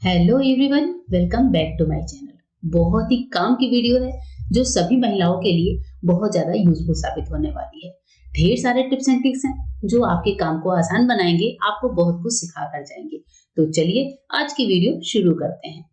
Hello everyone, welcome back to my channel. बहुत ही काम की वीडियो है जो सभी महिलाओं के लिए बहुत ज्यादा यूजफुल साबित होने वाली है। ढेर सारे टिप्स एंड ट्रिक्स हैं जो आपके काम को आसान बनाएंगे, आपको बहुत कुछ सिखा कर जाएंगे। तो चलिए आज की वीडियो शुरू करते हैं।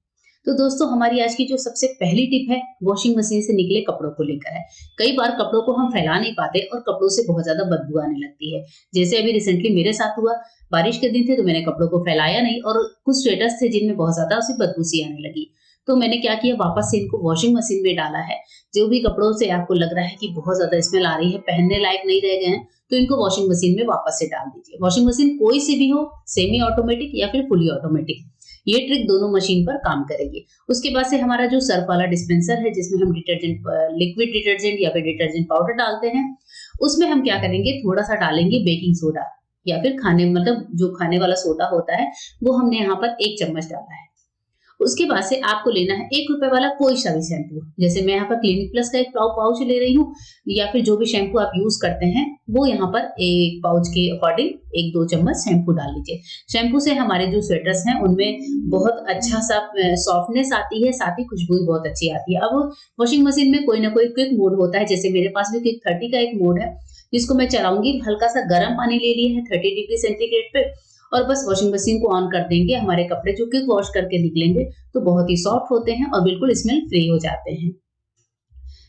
तो दोस्तों, हमारी आज की जो सबसे पहली टिप है वॉशिंग मशीन से निकले कपड़ों को लेकर है। कई बार कपड़ों को हम फैला नहीं पाते और कपड़ों से बहुत ज्यादा बदबू आने लगती है। जैसे अभी रिसेंटली मेरे साथ हुआ, बारिश के दिन थे तो मैंने कपड़ों को फैलाया नहीं और कुछ स्वेटर्स थे जिनमें बहुत ज्यादा उसे बदबू सी आने लगी। तो मैंने क्या किया, वापस से इनको वॉशिंग मशीन में डाला है। जो भी कपड़ों से आपको लग रहा है कि बहुत ज्यादा स्मेल आ रही है, पहनने लायक नहीं रह गए हैं, तो इनको वॉशिंग मशीन में वापस से डाल दीजिए। वॉशिंग मशीन कोई सी भी हो, सेमी ऑटोमेटिक या फिर फुली ऑटोमेटिक, ये ट्रिक दोनों मशीन पर काम करेगी। उसके बाद से हमारा जो सर्फ वाला डिस्पेंसर है जिसमें हम डिटर्जेंट, लिक्विड डिटर्जेंट या फिर डिटर्जेंट पाउडर डालते हैं, उसमें हम क्या करेंगे, थोड़ा सा डालेंगे बेकिंग सोडा या फिर जो खाने वाला सोडा होता है वो हमने यहाँ पर 1 चम्मच डाला है। उसके बाद से आपको लेना है 1 रुपए वाला कोई सा भी शैम्पू। जैसे मैं यहाँ पर क्लिनिक प्लस का एक पाउच ले रही हूँ, या फिर जो भी शैम्पू आप यूज करते हैं वो यहाँ पर एक पाउच के अकॉर्डिंग 1-2 चम्मच शैम्पू डाल लीजिए। शैम्पू से हमारे जो स्वेटर्स हैं उनमें बहुत अच्छा सा सॉफ्टनेस आती है, साथ ही खुशबू भी बहुत अच्छी आती है। अब वॉशिंग मशीन में कोई ना कोई क्विक मोड होता है, जैसे मेरे पास भी क्विक 30 का एक मोड है जिसको मैं चलाऊंगी। हल्का सा गर्म पानी ले लिया है 30 डिग्री सेंटीग्रेड पे, और बस वॉशिंग मशीन को ऑन कर देंगे। हमारे कपड़े जो क्विक वॉश करके निकलेंगे तो बहुत ही सॉफ्ट होते हैं और बिल्कुल स्मेल फ्री हो जाते हैं।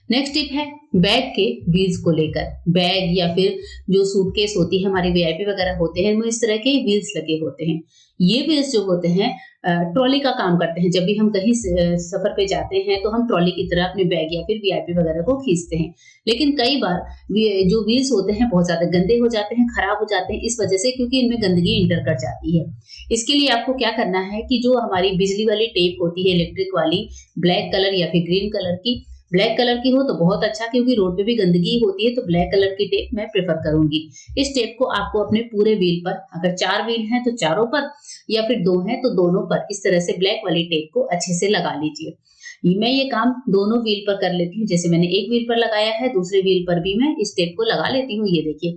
नेक्स्ट टिप है बैग के व्हील्स को लेकर। बैग या फिर जो सूटकेस होती है, हमारे वीआईपी वगैरह होते हैं, उनमें इस तरह के व्हील्स लगे होते हैं। ये व्हील्स जो होते हैं ट्रॉली का काम करते हैं। जब भी हम कहीं सफर पे जाते हैं तो हम ट्रॉली की तरह अपने बैग या फिर वीआईपी वगैरह को खींचते हैं। लेकिन कई बार जो व्हील्स होते हैं बहुत ज्यादा गंदे हो जाते हैं, खराब हो जाते हैं, इस वजह से क्योंकि इनमें गंदगी इंटर कर जाती है। इसके लिए आपको क्या करना है कि जो हमारी बिजली वाली टेप होती है, इलेक्ट्रिक वाली, ब्लैक कलर या फिर ग्रीन कलर की, ब्लैक कलर की हो तो बहुत अच्छा, क्योंकि रोड पे भी गंदगी होती है, तो ब्लैक कलर की टेप मैं प्रेफर करूंगी। इस टेप को आपको अपने पूरे व्हील पर, अगर 4 व्हील हैं तो चारों पर, या फिर 2 हैं तो दोनों पर, इस तरह से ब्लैक वाली टेप को अच्छे से लगा लीजिए। मैं ये काम दोनों व्हील पर कर लेती हूँ। जैसे मैंने एक व्हील पर लगाया है, दूसरे व्हील पर भी मैं इस टेप को लगा लेती हूँ। ये देखिए,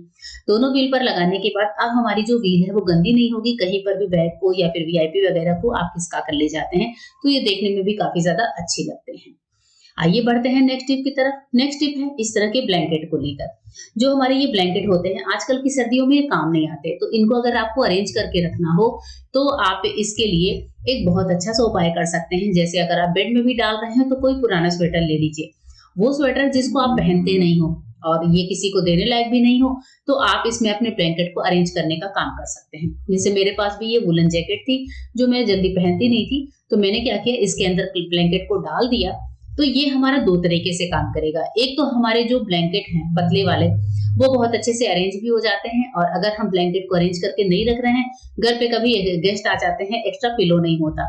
दोनों व्हील पर लगाने के बाद अब हमारी जो व्हील है वो गंदी नहीं होगी। कहीं पर भी बैग को या फिर वीआईपी वगैरह को आप खिसका कर ले जाते हैं तो ये देखने में भी काफी ज्यादा अच्छे लगते हैं। आइए बढ़ते हैं नेक्स्ट टिप की तरफ। नेक्स्ट टिप है इस तरह के ब्लैंकेट को लेकर। जो हमारे ये ब्लैंकेट होते हैं आजकल की सर्दियों में ये काम नहीं आते, तो इनको अगर आपको अरेंज करके रखना हो तो आप इसके लिए एक बहुत अच्छा सा उपाय कर सकते हैं। जैसे अगर आप बेड में भी डाल रहे हैं तो कोई पुराना स्वेटर ले लीजिए, वो स्वेटर जिसको आप पहनते नहीं हो और ये किसी को देने लायक भी नहीं हो, तो आप इसमें अपने ब्लैंकेट को अरेंज करने का काम कर सकते हैं। जैसे मेरे पास भी ये वुलन जैकेट थी जो मैं जल्दी पहनती नहीं थी, तो मैंने क्या किया, इसके अंदर ब्लैंकेट को डाल दिया। तो ये हमारा 2 तरीके से काम करेगा। एक तो हमारे जो ब्लैंकेट हैं पतले वाले, वो बहुत अच्छे से अरेंज भी हो जाते हैं, और अगर हम ब्लैंकेट को अरेंज करके नहीं रख रहे हैं, घर पे कभी गेस्ट आ जाते हैं, एक्स्ट्रा पिलो नहीं होता,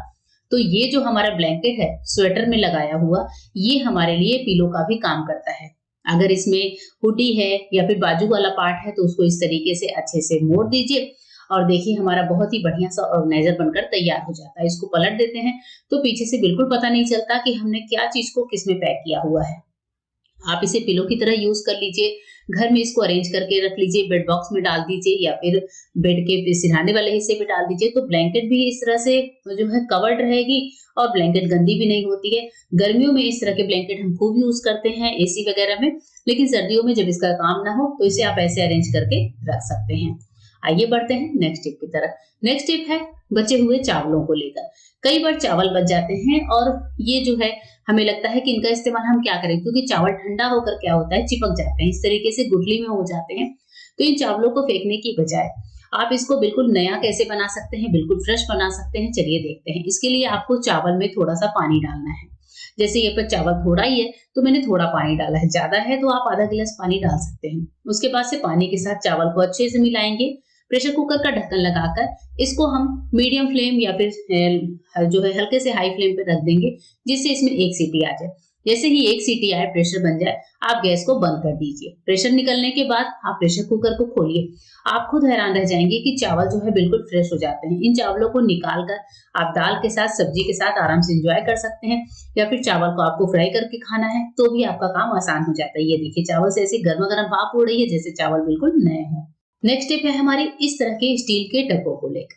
तो ये जो हमारा ब्लैंकेट है स्वेटर में लगाया हुआ, ये हमारे लिए पिलो का भी काम करता है। अगर इसमें हुडी है या फिर बाजू वाला पार्ट है तो उसको इस तरीके से अच्छे से मोड़ दीजिए, और देखिए हमारा बहुत ही बढ़िया सा ऑर्गेनाइजर बनकर तैयार हो जाता है। इसको पलट देते हैं तो पीछे से बिल्कुल पता नहीं चलता कि हमने क्या चीज को किसमें पैक किया हुआ है। आप इसे पिलो की तरह यूज कर लीजिए, घर में इसको अरेंज करके रख लीजिए, बेड बॉक्स में डाल दीजिए या फिर बेड के सिरहाने वाले हिस्से पे डाल दीजिए, तो ब्लैंकेट भी इस तरह से जो है कवर्ड रहेगी और ब्लैंकेट गंदी भी नहीं होती है। गर्मियों में इस तरह के ब्लैंकेट हम खूब यूज करते हैं एसी वगैरह में, लेकिन सर्दियों में जब इसका काम ना हो तो इसे आप ऐसे अरेंज करके रख सकते हैं। आइए बढ़ते हैं नेक्स्ट टिप की तरफ। नेक्स्ट टिप है बचे हुए चावलों को लेकर। कई बार चावल बच जाते हैं और ये जो है हमें लगता है कि इनका इस्तेमाल हम क्या करें, क्योंकि चावल ठंडा होकर क्या होता है, चिपक जाते हैं, इस तरीके से गुठली में हो जाते हैं। तो इन चावलों को फेंकने की बजाय आप इसको बिल्कुल नया कैसे बना सकते हैं, बिल्कुल फ्रेश बना सकते हैं, चलिए देखते हैं। इसके लिए आपको चावल में थोड़ा सा पानी डालना है। जैसे ये पर चावल थोड़ा ही है तो मैंने थोड़ा पानी डाला है, ज्यादा है तो आप आधा गिलास पानी डाल सकते हैं। उसके बाद से पानी के साथ चावल को अच्छे से मिलाएंगे। प्रेशर कुकर का ढक्कन लगाकर इसको हम मीडियम फ्लेम या फिर जो है हल्के से हाई फ्लेम पे रख देंगे, जिससे इसमें 1 सीटी आ जाए। जैसे ही 1 सीटी आए, प्रेशर बन जाए, आप गैस को बंद कर दीजिए। प्रेशर निकलने के बाद आप प्रेशर कुकर को खोलिए। आप खुद हैरान रह जाएंगे कि चावल जो है बिल्कुल फ्रेश हो जाते हैं। इन चावलों को निकाल कर आप दाल के साथ, सब्जी के साथ आराम से एंजॉय कर सकते हैं, या फिर चावल को आपको फ्राई करके खाना है तो भी आपका काम आसान हो जाता है। ये देखिए चावल से ऐसी गर्मा गर्म भाप उड़ रही है जैसे चावल बिल्कुल नए हों। नेक्स्ट टिप है हमारी इस तरह के स्टील के डब्बों को लेकर।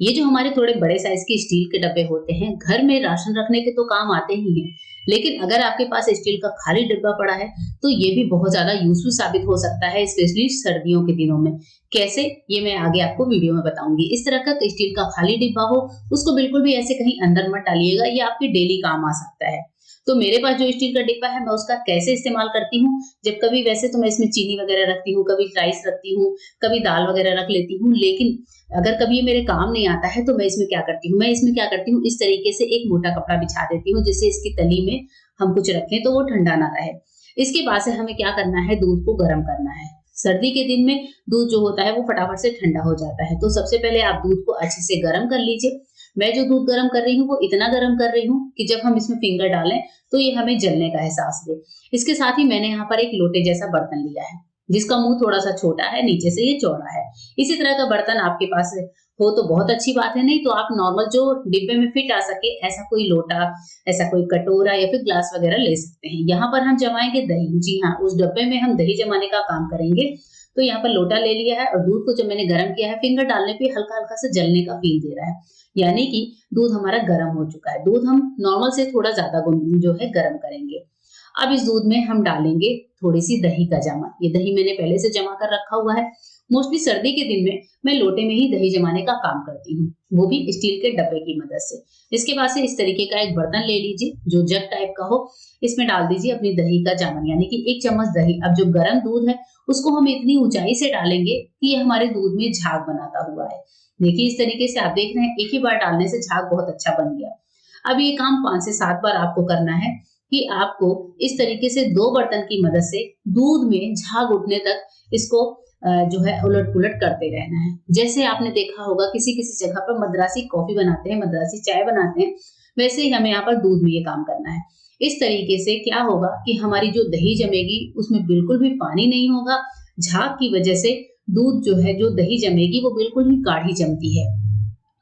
ये जो हमारे थोड़े बड़े साइज के स्टील के डब्बे होते हैं, घर में राशन रखने के तो काम आते ही हैं, लेकिन अगर आपके पास स्टील का खाली डिब्बा पड़ा है, तो ये भी बहुत ज़्यादा यूज़फुल साबित हो सकता है, स्पेशली सर्दियों के दिनों में। कैसे? ये मैं आगे आपको वीडियो में बताऊँगी। इस तरह का स्टील का खाली डिब्बा हो, उसको बिल्कुल भी ऐसे कहीं अंदर मत डालिएगा, ये आपके डेली काम आ सकता है। तो मेरे पास जो स्टील का डिब्बा है, मैं उसका कैसे इस्तेमाल करती हूँ, जब कभी वैसे तो मैं इसमें चीनी वगैरह रखती हूँ, कभी राइस रखती हूँ, कभी दाल वगैरह रख लेती हूँ, लेकिन अगर कभी ये मेरे काम नहीं आता है तो मैं इसमें क्या करती हूँ, इस तरीके से एक मोटा कपड़ा बिछा देती हूँ, जिससे इसकी तली में हम कुछ रखें तो वो ठंडा ना रहे। इसके बाद से हमें क्या करना है, दूध को गर्म करना है। सर्दी के दिन में दूध जो होता है वो फटाफट से ठंडा हो जाता है, तो सबसे पहले आप दूध को अच्छे से गर्म कर लीजिए। मैं जो दूध गर्म कर रही हूँ वो इतना गर्म कर रही हूँ कि जब हम इसमें फिंगर डालें तो ये हमें जलने का एहसास दे। इसके साथ ही मैंने यहाँ पर एक लोटे जैसा बर्तन लिया है, जिसका मुंह थोड़ा सा छोटा है, नीचे से ये चौड़ा है। इसी तरह का बर्तन आपके पास हो तो बहुत अच्छी बात है, नहीं तो आप नॉर्मल जो डिब्बे में फिट आ सके ऐसा कोई लोटा, ऐसा कोई कटोरा या फिर ग्लास वगैरह ले सकते हैं। यहाँ पर हम जमाएंगे दही। जी हाँ, उस डब्बे में हम दही जमाने का काम करेंगे। तो यहाँ पर लोटा ले लिया है और दूध को जब मैंने गर्म किया है, फिंगर डालने पे हल्का हल्का से जलने का फील दे रहा है, यानी कि दूध हमारा गर्म हो चुका है। दूध हम नॉर्मल से थोड़ा ज्यादा जो है गर्म करेंगे। अब इस दूध में हम डालेंगे थोड़ी सी दही का जमा। ये दही मैंने पहले से जमा कर रखा हुआ है। मोस्टली सर्दी के दिन में मैं लोटे में ही दही जमाने का काम करती हूँ, वो भी स्टील के डब्बे की मदद से। इसके बाद से इस तरीके का एक बर्तन ले लीजिए जो जग टाइप का हो, इसमें डाल दीजिए अपनी दही का जामन, यानी कि 1 चम्मच दही। अब जो गर्म दूध है उसको हम इतनी ऊंचाई से डालेंगे कि ये हमारे दूध में झाग बनाता हुआ है। देखिए इस तरीके से आप देख रहे हैं, एक ही बार डालने से झाग बहुत अच्छा बन गया। अब ये काम 5 से 7 बार आपको करना है कि आपको इस तरीके से 2 बर्तन की मदद से दूध में झाग उठने तक इसको जो है उलट-पुलट करते रहना है। जैसे आपने देखा होगा किसी-किसी जगह पर मद्रासी कॉफी बनाते हैं, मद्रासी चाय बनाते हैं, वैसे ही हमें यहाँ पर दूध में ये काम करना है। इस तरीके से क्या होगा कि हमारी जो दही जमेगी उसमें बिल्कुल भी पानी नहीं होगा। झाग की वजह से दूध जो है, जो दही जमेगी वो बिल्कुल ही गाढ़ी जमती है।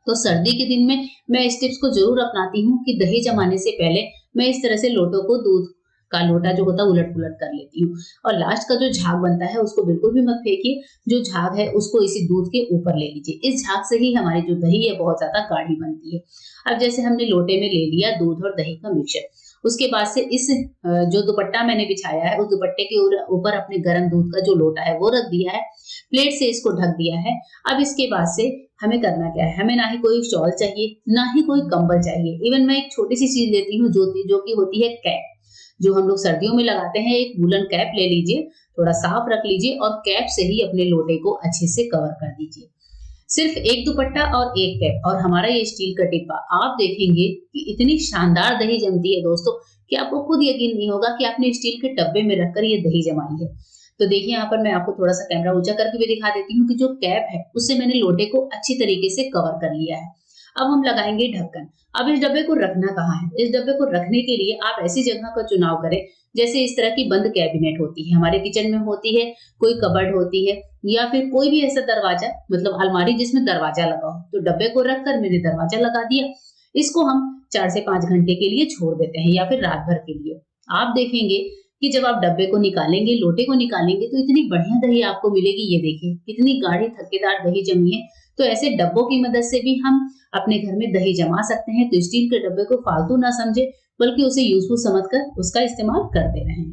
तो सर्दी के दिन में मैं इस टिप्स को जरूर अपनाती हूँ कि दही जमाने से पहले मैं इस तरह से लोटों को, दूध का लोटा जो होता है उलट पुलट कर लेती हूँ। और लास्ट का जो झाग बनता है उसको बिल्कुल भी मत फेंकिए, जो झाग है उसको इसी दूध के ऊपर ले लीजिए। इस झाग से ही हमारी जो दही है बहुत ज्यादा गाढ़ी बनती है। अब जैसे हमने लोटे में ले लिया दूध और दही का मिक्सचर, उसके बाद से इस जो दुपट्टा मैंने बिछाया है उस दुपट्टे के ऊपर अपने गर्म दूध का जो लोटा है वो रख दिया है, प्लेट से इसको ढक दिया है। अब इसके बाद से हमें करना क्या है, हमें ना ही कोई शॉल चाहिए, ना ही कोई कंबल चाहिए। इवन मैं एक छोटी सी चीज लेती हूँ जो कि होती है कैप, जो हम लोग सर्दियों में लगाते हैं। एक वूलन कैप ले लीजिए, थोड़ा साफ रख लीजिए और कैप से ही अपने लोटे को अच्छे से कवर कर दीजिए। सिर्फ एक दुपट्टा और एक कैप और हमारा ये स्टील का डिब्बा, आप देखेंगे कि इतनी शानदार दही जमती है दोस्तों कि आपको खुद यकीन नहीं होगा कि आपने स्टील के डब्बे में रखकर ये दही जमाई है। तो देखिए यहाँ पर मैं आपको थोड़ा सा कैमरा ऊंचा करके भी दिखा देती हूँ कि जो कैप है उससे मैंने लोटे को अच्छी तरीके से कवर कर लिया है। अब हम लगाएंगे ढक्कन। अब इस डब्बे को रखना कहाँ है, इस डब्बे को रखने के लिए आप ऐसी जगह का चुनाव करें जैसे इस तरह की बंद कैबिनेट होती है, हमारे किचन में होती है, कोई कबर्ड होती है, या फिर कोई भी ऐसा दरवाजा, मतलब अलमारी जिसमें दरवाजा लगा हो। तो डब्बे को रखकर मैंने दरवाजा लगा दिया। इसको हम 4 से 5 घंटे के लिए छोड़ देते हैं या फिर रात भर के लिए। आप देखेंगे कि जब आप डब्बे को निकालेंगे, लोटे को निकालेंगे, तो इतनी बढ़िया दही आपको मिलेगी। ये देखिए कितनी गाढ़ी थक्केदार दही जमी है। तो ऐसे डब्बों की मदद से भी हम अपने घर में दही जमा सकते हैं। तो स्टील के डब्बे को फालतू ना समझे, बल्कि उसे यूजफुल समझकर उसका इस्तेमाल करते रहें।